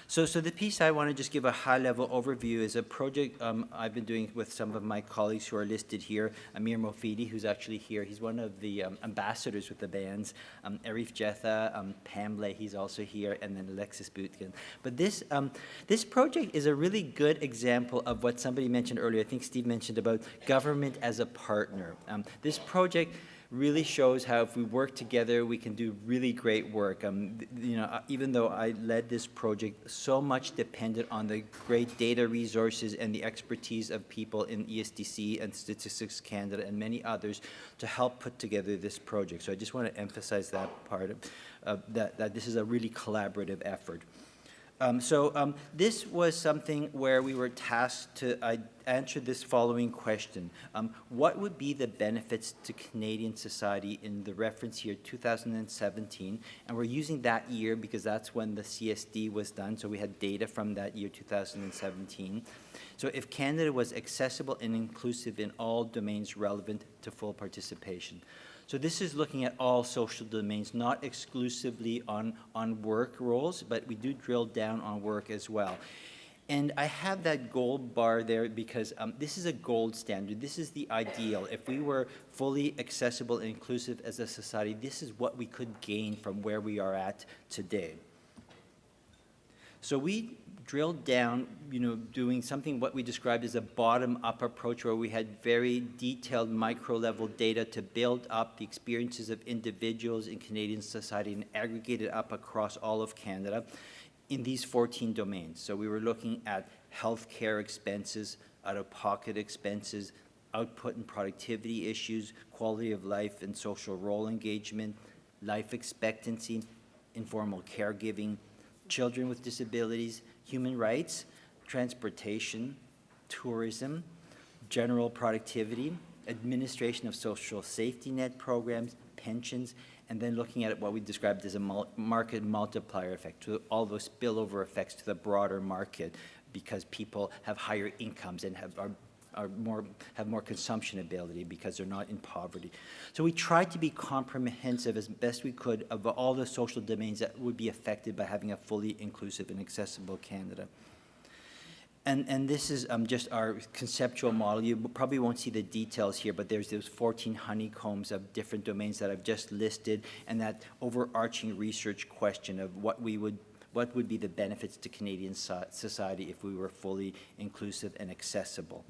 So the piece I want to just give a high-level overview is a project I've been doing with some of my colleagues who are listed here. Emile Mofidi, who's actually here. He's one of the ambassadors with the bands. Arif Jetha, Pam Leahy's also here, and then Alexis Bootkin. But this project is a really good example of what somebody mentioned earlier. I think Steve mentioned about government as a partner. This project really shows how if we work together, we can do really great work. Even though I led this project, so much depended on the great data resources and the expertise of people in ESDC and Statistics Canada and many others to help put together this project. So I just want to emphasize that part of that this is a really collaborative effort. This was something where we were tasked to answer this following question. What would be the benefits to Canadian society in the reference year 2017? And we're using that year because that's when the CSD was done, so we had data from that year 2017. So if Canada was accessible and inclusive in all domains relevant to full participation. So this is looking at all social domains, not exclusively on work roles, but we do drill down on work as well. And I have that gold bar there because this is a gold standard. This is the ideal. If we were fully accessible and inclusive as a society, this is what we could gain from where we are at today. So we drilled down, doing something what we described as a bottom-up approach where we had very detailed micro-level data to build up the experiences of individuals in Canadian society and aggregate it up across all of Canada in these 14 domains. So we were looking at healthcare expenses, out-of-pocket expenses, output and productivity issues, quality of life and social role engagement, life expectancy, informal caregiving, children with disabilities, human rights, transportation, tourism, general productivity, administration of social safety net programs, pensions, and then looking at what we described as a market multiplier effect, to all those spillover effects to the broader market because people have higher incomes and have more consumption ability because they're not in poverty. So we tried to be comprehensive as best we could of all the social domains that would be affected by having a fully inclusive and accessible Canada. And this is just our conceptual model. You probably won't see the details here, but there's those 14 honeycombs of different domains that I've just listed, and that overarching research question of what would be the benefits to Canadian society if we were fully inclusive and accessible.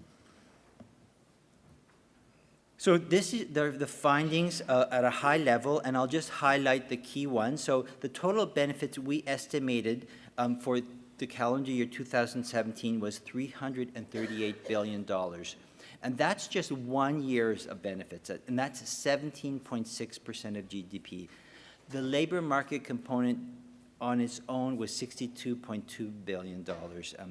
So this is the findings at a high level, and I'll just highlight the key ones. So the total benefits we estimated for the calendar year 2017 was $338 billion. And that's just 1 year's of benefits, and that's 17.6% of GDP. The labor market component on its own was $62.2 billion.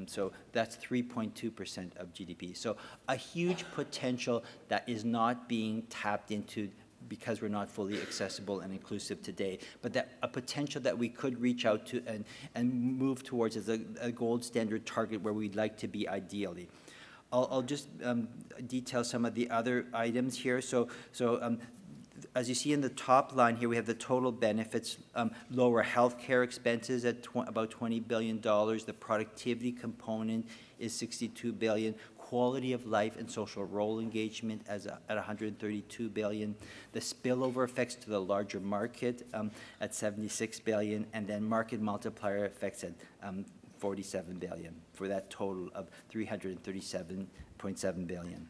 So that's 3.2% of GDP. So a huge potential that is not being tapped into because we're not fully accessible and inclusive today, but that a potential that we could reach out to and move towards as a gold standard target where we'd like to be ideally. I'll just detail some of the other items here. So as you see in the top line here, we have the total benefits, lower healthcare expenses at about $20 billion. The productivity component is $62 billion. Quality of life and social role engagement at $132 billion. The spillover effects to the larger market at $76 billion, and then market multiplier effects at $47 billion for that total of $337.7 billion.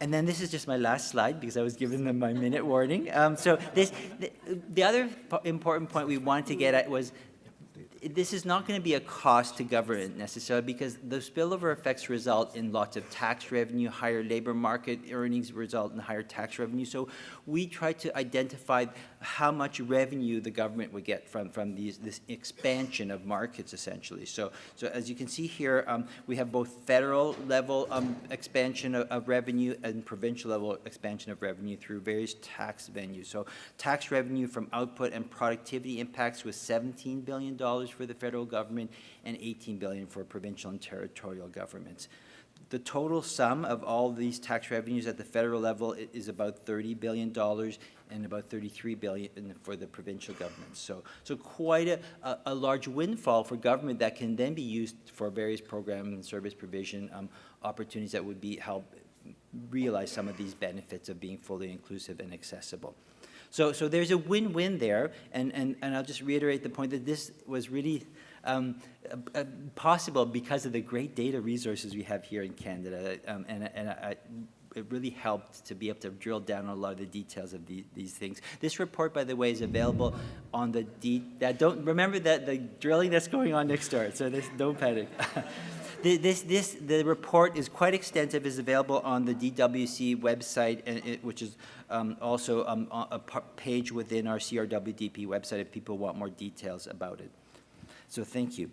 And then this is just my last slide because I was giving them my minute warning. The other important point we wanted to get at was this is not going to be a cost to government necessarily because the spillover effects result in lots of tax revenue, higher labor market earnings result in higher tax revenue. So we try to identify how much revenue the government would get from this expansion of markets essentially. So as you can see here, we have both federal level expansion of revenue and provincial level expansion of revenue through various tax venues. So tax revenue from output and productivity impacts was $17 billion for the federal government and $18 billion for provincial and territorial governments. The total sum of all these tax revenues at the federal level is about $30 billion and about $33 billion for the provincial governments. So quite a large windfall for government that can then be used for various program and service provision opportunities that would help realize some of these benefits of being fully inclusive and accessible. So there's a win-win there, and I'll just reiterate the point that this was really possible because of the great data resources we have here in Canada, it really helped to be able to drill down on a lot of the details of these things. This report, by the way, is available on the remember that the drilling that's going on next door, so don't panic. The report is quite extensive, is available on the DWC website, which is also a page within our CRWDP website if people want more details about it. So thank you.